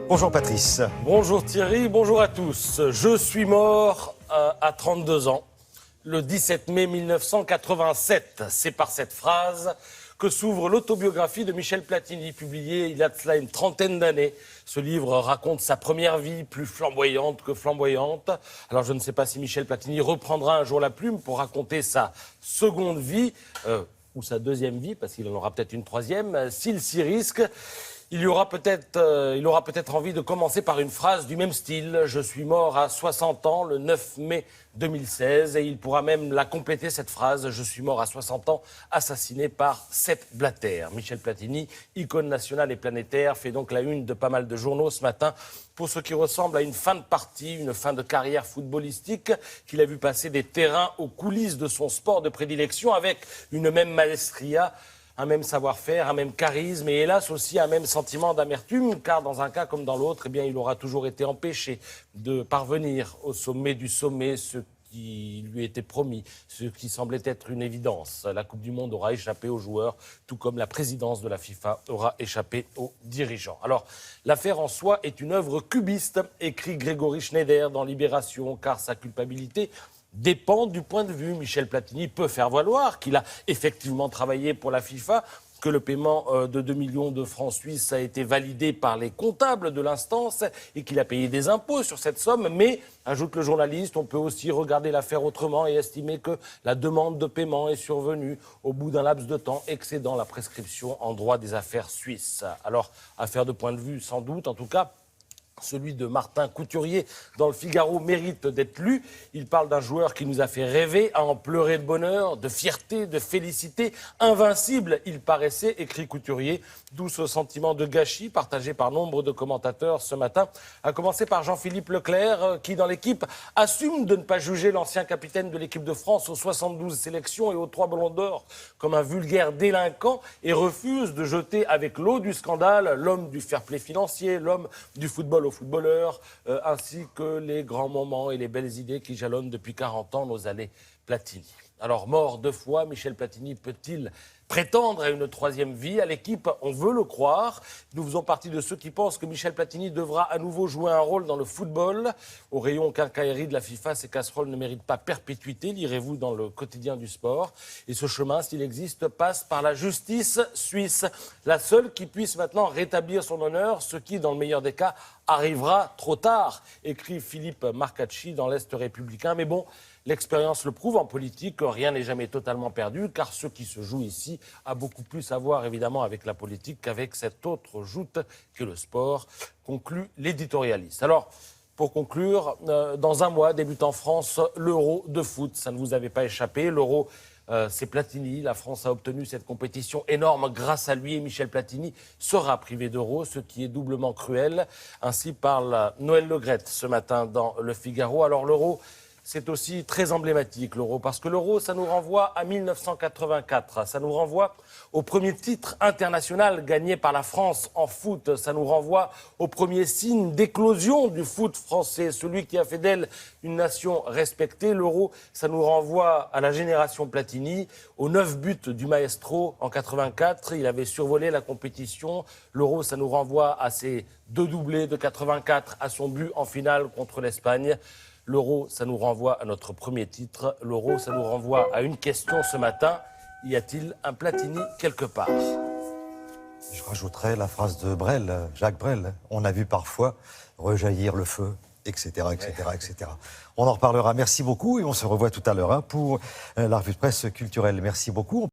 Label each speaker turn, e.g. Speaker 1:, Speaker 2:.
Speaker 1: Bonjour Patrice.
Speaker 2: Bonjour Thierry, bonjour à tous. Je suis mort à 32 ans, le 17 mai 1987. C'est par cette phrase que s'ouvre l'autobiographie de Michel Platini, publiée il y a de cela une trentaine d'années. Ce livre raconte sa première vie, plus flamboyante que flamboyante. Alors je ne sais pas si Michel Platini reprendra un jour la plume pour raconter sa seconde vie, ou sa deuxième vie, parce qu'il en aura peut-être une troisième, s'il s'y risque. Il aura peut-être envie de commencer par une phrase du même style. Je suis mort à 60 ans le 9 mai 2016. Et il pourra même la compléter, cette phrase. Je suis mort à 60 ans, assassiné par Sepp Blatter. Michel Platini, icône nationale et planétaire, fait donc la une de pas mal de journaux ce matin pour ce qui ressemble à une fin de partie, une fin de carrière footballistique qu'il a vu passer des terrains aux coulisses de son sport de prédilection avec une même maestria, un même savoir-faire, un même charisme et hélas aussi un même sentiment d'amertume, car dans un cas comme dans l'autre, eh bien, il aura toujours été empêché de parvenir au sommet du sommet, ce qui lui était promis, ce qui semblait être une évidence. La Coupe du Monde aura échappé aux joueurs, tout comme la présidence de la FIFA aura échappé aux dirigeants. Alors, l'affaire en soi est une œuvre cubiste, écrit Grégory Schneider dans Libération, car sa culpabilité dépend du point de vue. Michel Platini peut faire valoir qu'il a effectivement travaillé pour la FIFA, que le paiement de 2 millions de francs suisses a été validé par les comptables de l'instance et qu'il a payé des impôts sur cette somme. Mais, ajoute le journaliste, on peut aussi regarder l'affaire autrement et estimer que la demande de paiement est survenue au bout d'un laps de temps excédant la prescription en droit des affaires suisses. Alors, affaire de point de vue sans doute, en tout cas. Celui de Martin Couturier dans le Figaro mérite d'être lu. Il parle d'un joueur qui nous a fait rêver, à en pleurer de bonheur, de fierté, de félicité. Invincible, il paraissait, écrit Couturier, d'où ce sentiment de gâchis partagé par nombre de commentateurs ce matin, à commencer par Jean-Philippe Leclerc, qui dans l'équipe assume de ne pas juger l'ancien capitaine de l'équipe de France aux 72 sélections et aux 3 ballons d'or comme un vulgaire délinquant et refuse de jeter avec l'eau du scandale l'homme du fair-play financier, l'homme du football aux footballeurs, ainsi que les grands moments et les belles idées qui jalonnent depuis 40 ans nos années Platini. Alors, mort 2 fois, Michel Platini peut-il prétendre à une troisième vie? À l'équipe, on veut le croire. Nous faisons partie de ceux qui pensent que Michel Platini devra à nouveau jouer un rôle dans le football. Au rayon quincaillerie de la FIFA, ces casseroles ne méritent pas perpétuité, lirez-vous dans le quotidien du sport. Et ce chemin, s'il existe, passe par la justice suisse, la seule qui puisse maintenant rétablir son honneur, ce qui, dans le meilleur des cas, arrivera trop tard, écrit Philippe Marcacci dans l'Est républicain. Mais bon, l'expérience le prouve, en politique, rien n'est jamais totalement perdu, car ce qui se joue ici a beaucoup plus à voir, évidemment, avec la politique qu'avec cette autre joute que le sport, conclut l'éditorialiste. Alors, pour conclure, dans un mois débute en France l'Euro de foot. Ça ne vous avait pas échappé, l'Euro. C'est Platini, la France a obtenu cette compétition énorme grâce à lui et Michel Platini sera privé d'Euro, ce qui est doublement cruel. Ainsi parle Noël Le Graët ce matin dans Le Figaro. Alors l'Euro, c'est aussi très emblématique, l'Euro, parce que l'Euro, ça nous renvoie à 1984, ça nous renvoie au premier titre international gagné par la France en foot, ça nous renvoie au premier signe d'éclosion du foot français, celui qui a fait d'elle une nation respectée. L'Euro, ça nous renvoie à la génération Platini, aux 9 buts du maestro en 84, il avait survolé la compétition. L'Euro, ça nous renvoie à ses 2 doublés de 84, à son but en finale contre l'Espagne. L'Euro, ça nous renvoie à notre premier titre. L'Euro, ça nous renvoie à une question ce matin. Y a-t-il un Platini quelque part?
Speaker 1: Je rajouterais la phrase de Brel, Jacques Brel. On a vu parfois rejaillir le feu, etc., etc., etc. On en reparlera. Merci beaucoup et on se revoit tout à l'heure pour la revue de presse culturelle. Merci beaucoup.